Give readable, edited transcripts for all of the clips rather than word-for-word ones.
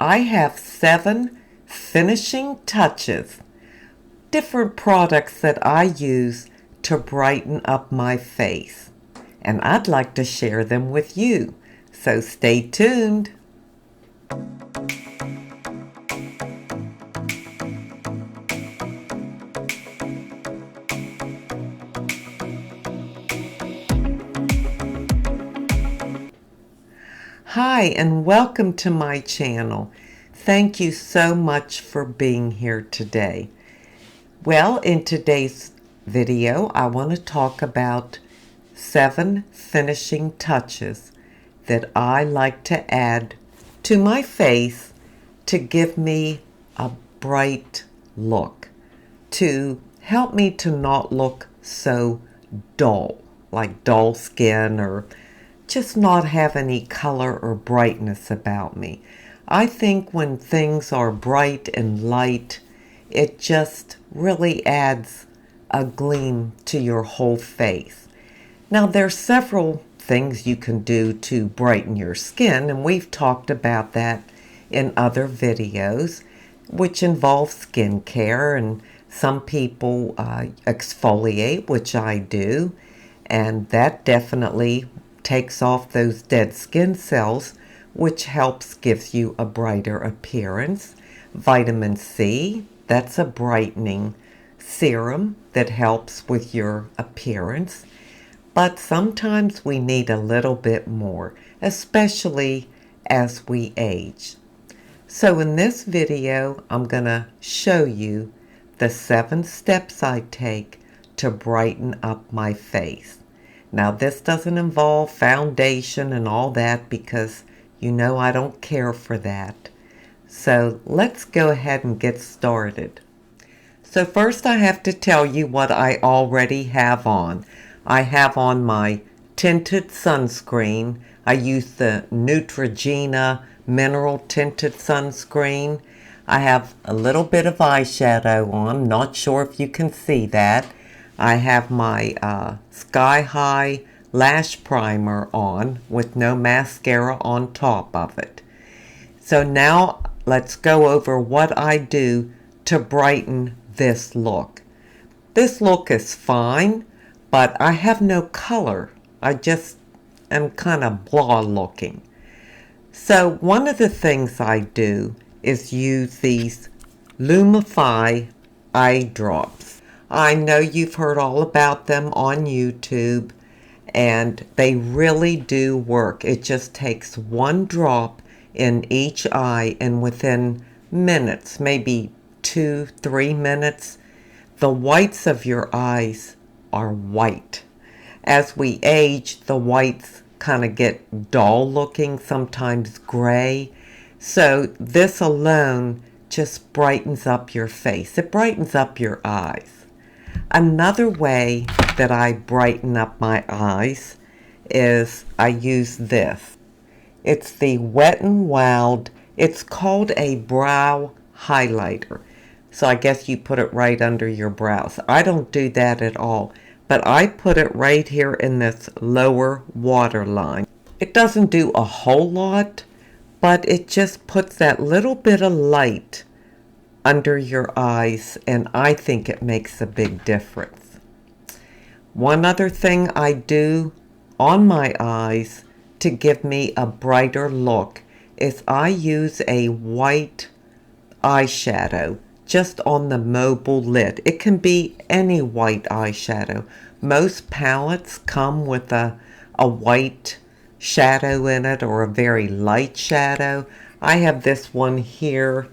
I have 7 finishing touches, different products that I use to brighten up my face. And I'd like to share them with you. So stay tuned. Hi, and welcome to my channel. Thank you so much for being here today. Well, in today's video, I want to talk about 7 finishing touches that I like to add to my face to give me a bright look, to help me to not look so dull, like dull skin or just not have any color or brightness about me. I think when things are bright and light, it just really adds a gleam to your whole face. Now, there's several things you can do to brighten your skin, and we've talked about that in other videos, which involve skincare, and some people exfoliate, which I do, and that definitely takes off those dead skin cells, which gives you a brighter appearance. Vitamin C, that's a brightening serum that helps with your appearance. But sometimes we need a little bit more, especially as we age. So in this video, I'm going to show you the 7 steps I take to brighten up my face. Now, this doesn't involve foundation and all that because you know I don't care for that. So let's go ahead and get started. So first I have to tell you what I already have on. I have on my tinted sunscreen. I use the Neutrogena mineral tinted sunscreen. I have a little bit of eyeshadow on. Not sure if you can see that. I have my Sky High lash primer on with no mascara on top of it. So now let's go over what I do to brighten this look. This look is fine, but I have no color. I just am kind of blah looking. So one of the things I do is use these Lumify eye drops. I know you've heard all about them on YouTube, and they really do work. It just takes 1 drop in each eye, and within minutes, maybe 2-3 minutes, the whites of your eyes are white. As we age, the whites kind of get dull looking, sometimes gray. So this alone just brightens up your face. It brightens up your eyes. Another way that I brighten up my eyes is I use this. It's the Wet n Wild. It's called a brow highlighter. So I guess you put it right under your brows. I don't do that at all, but I put it right here in this lower waterline. It doesn't do a whole lot, but it just puts that little bit of light under your eyes, and I think it makes a big difference. One other thing I do on my eyes to give me a brighter look is I use a white eyeshadow just on the mobile lid. It can be any white eyeshadow. Most palettes come with a white shadow in it or a very light shadow. I have this one here.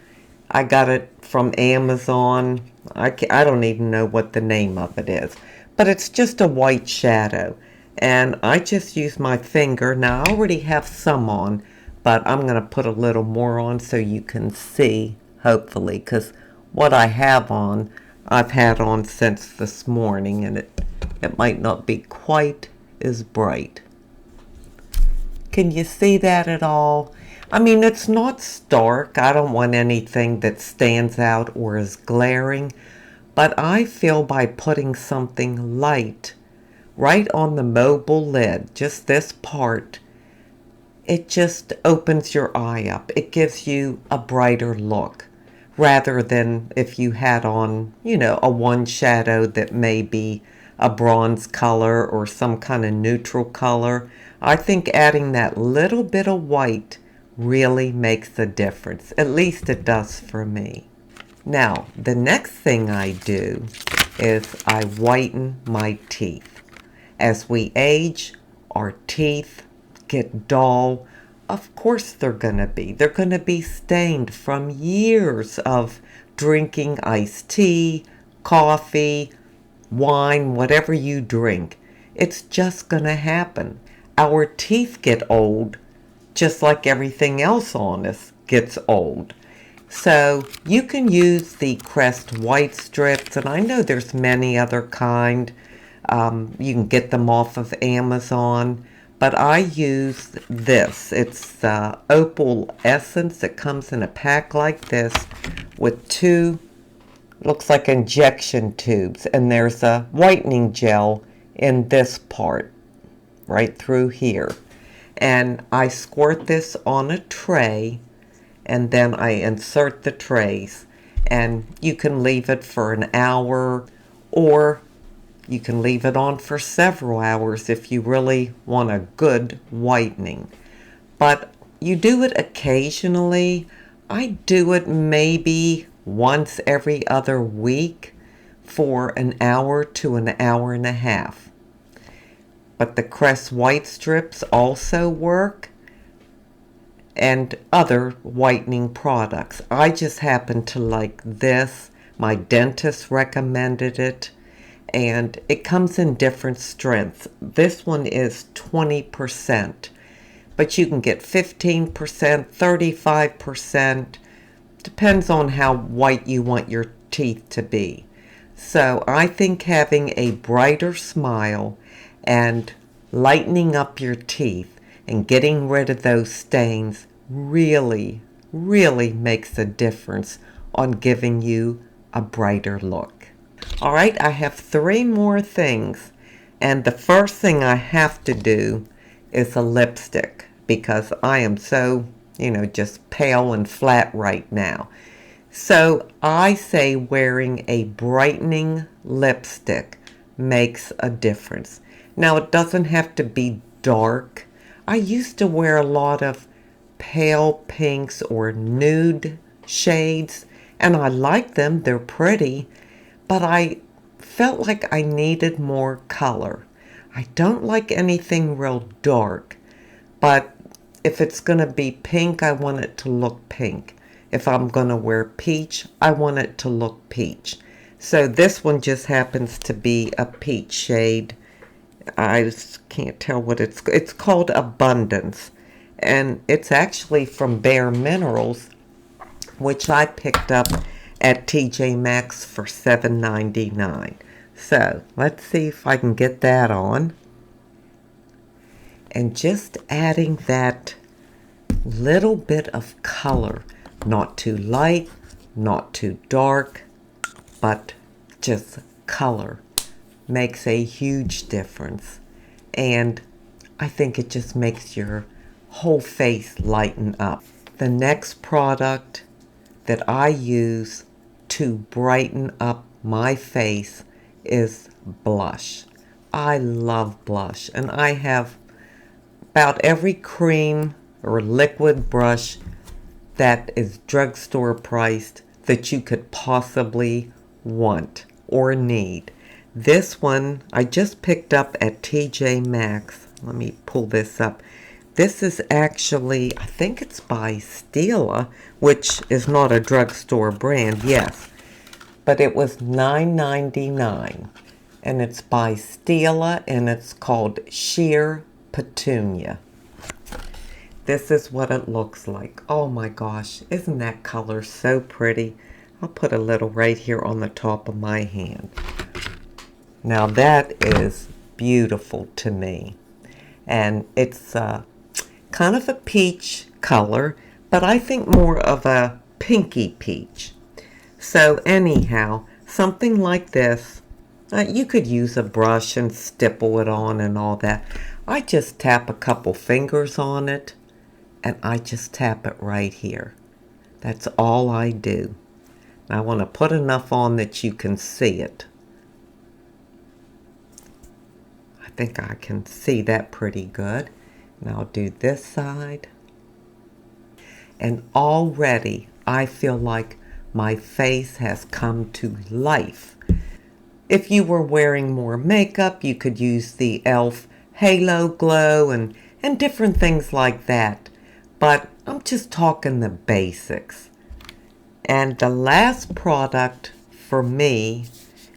I got it from Amazon. I don't even know what the name of it is, but it's just a white shadow, and I just use my finger. Now I already have some on, but I'm going to put a little more on so you can see, hopefully, because what I have on, I've had on since this morning, and it might not be quite as bright. Can you see that at all? I mean, it's not stark. I don't want anything that stands out or is glaring, but I feel by putting something light right on the mobile lid, just this part, it just opens your eye up. It gives you a brighter look rather than if you had on, a one shadow that may be a bronze color or some kind of neutral color. I think adding that little bit of white really makes a difference. At least it does for me. Now, the next thing I do is I whiten my teeth. As we age, our teeth get dull. Of course they're going to be. They're going to be stained from years of drinking iced tea, coffee, wine, whatever you drink. It's just going to happen. Our teeth get old just like everything else on us gets old. So you can use the Crest white strips, and I know there's many other kind. You can get them off of Amazon, but I use this. It's Opal Essence. It comes in a pack like this with two, looks like injection tubes, and there's a whitening gel in this part, right through here. And I squirt this on a tray, and then I insert the trays, and you can leave it for an hour, or you can leave it on for several hours if you really want a good whitening. But you do it occasionally. I do it maybe once every other week for an hour to an hour and a half. But the Crest white strips also work, and other whitening products. I just happen to like this. My dentist recommended it, and it comes in different strengths. This one is 20%, but you can get 15%, 35%, depends on how white you want your teeth to be. So I think having a brighter smile and lightening up your teeth and getting rid of those stains really makes a difference on giving you a brighter look. All right, I have 3 more things, and the first thing I have to do is a lipstick because I am so, just pale and flat right now. So I say wearing a brightening lipstick makes a difference. Now, it doesn't have to be dark. I used to wear a lot of pale pinks or nude shades, and I like them. They're pretty, but I felt like I needed more color. I don't like anything real dark, but if it's going to be pink, I want it to look pink. If I'm going to wear peach, I want it to look peach. So this one just happens to be a peach shade. I just can't tell what it's called Abundance, and it's actually from Bare Minerals, which I picked up at TJ Maxx for $7.99. So let's see if I can get that on, and just adding that little bit of color, not too light, not too dark, but just color, makes a huge difference. And I think it just makes your whole face lighten up. The next product that I use to brighten up my face is blush. I love blush, and I have about every cream or liquid brush that is drugstore priced that you could possibly want or need. This one I just picked up at TJ Maxx. Let me pull this up. This is actually, I think it's by Stila, which is not a drugstore brand, yes. But it was $9.99. And it's by Stila, and it's called Sheer Petunia. This is what it looks like. Oh my gosh, isn't that color so pretty? I'll put a little right here on the top of my hand. Now that is beautiful to me. And it's kind of a peach color, but I think more of a pinky peach. So anyhow, something like this, you could use a brush and stipple it on and all that. I just tap a couple fingers on it, and I just tap it right here. That's all I do. I want to put enough on that you can see it. I think I can see that pretty good. And I'll do this side. And already I feel like my face has come to life. If you were wearing more makeup, you could use the e.l.f. Halo Glow and different things like that. But I'm just talking the basics. And the last product for me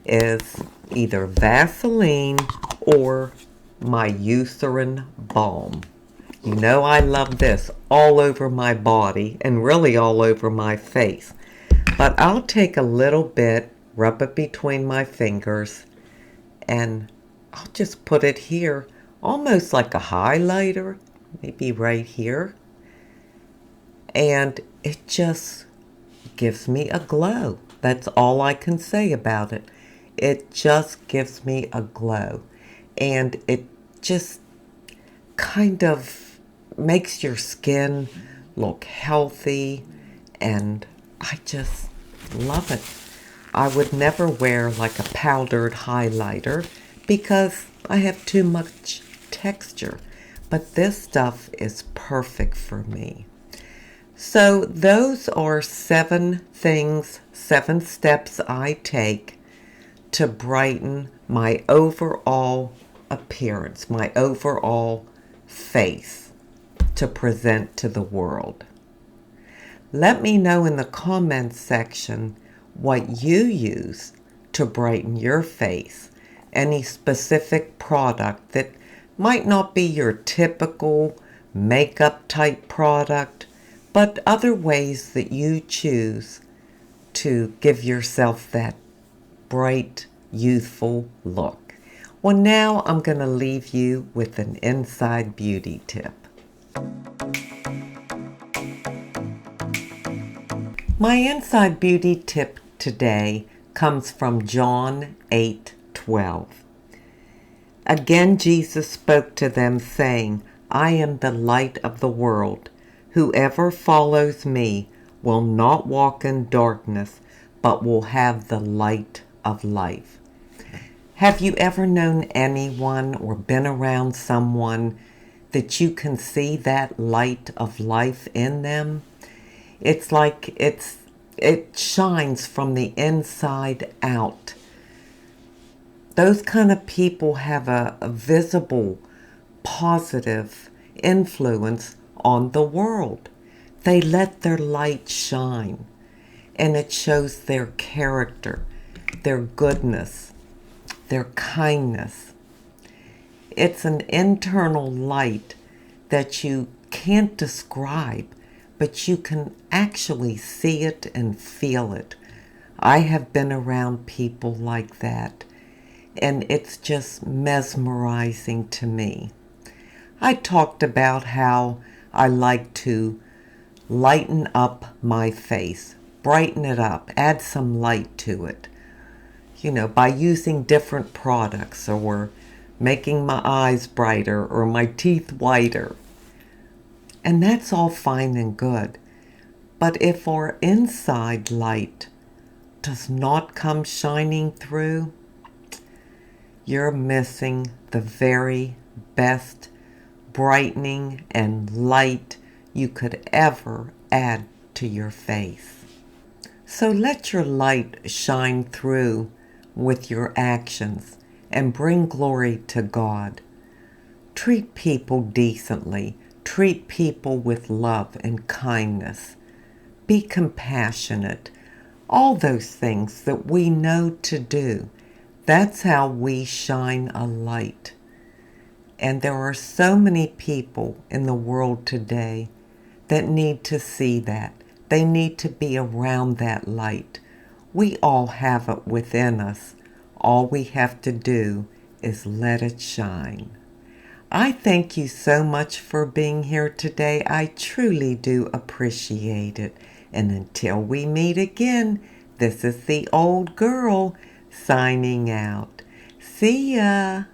is either Vaseline or my Eucerin Balm. You know I love this all over my body and really all over my face. But I'll take a little bit, rub it between my fingers, and I'll just put it here, almost like a highlighter, maybe right here. And it just gives me a glow. That's all I can say about it. It just gives me a glow. And it just kind of makes your skin look healthy, and I just love it. I would never wear like a powdered highlighter because I have too much texture, but this stuff is perfect for me. So those are 7 things, 7 steps I take to brighten my overall appearance, my overall face to present to the world. Let me know in the comments section what you use to brighten your face. Any specific product that might not be your typical makeup type product, but other ways that you choose to give yourself that bright, youthful look. Well, now I'm going to leave you with an inside beauty tip. My inside beauty tip today comes from John 8:12. Again, Jesus spoke to them, saying, I am the light of the world. Whoever follows me will not walk in darkness, but will have the light of life. Have you ever known anyone or been around someone that you can see that light of life in them? It's like it shines from the inside out. Those kind of people have a visible, positive influence on the world. They let their light shine, and it shows their character, their goodness, their kindness. It's an internal light that you can't describe, but you can actually see it and feel it. I have been around people like that, and it's just mesmerizing to me. I talked about how I like to lighten up my face, brighten it up, add some light to it, by using different products or making my eyes brighter or my teeth whiter. And that's all fine and good. But if our inside light does not come shining through, you're missing the very best brightening and light you could ever add to your face. So let your light shine through with your actions and bring glory to God. Treat people decently. Treat people with love and kindness. Be compassionate. All those things that we know to do. That's how we shine a light. And there are so many people in the world today that need to see that. They need to be around that light. We all have it within us. All we have to do is let it shine. I thank you so much for being here today. I truly do appreciate it. And until we meet again, this is the old girl signing out. See ya.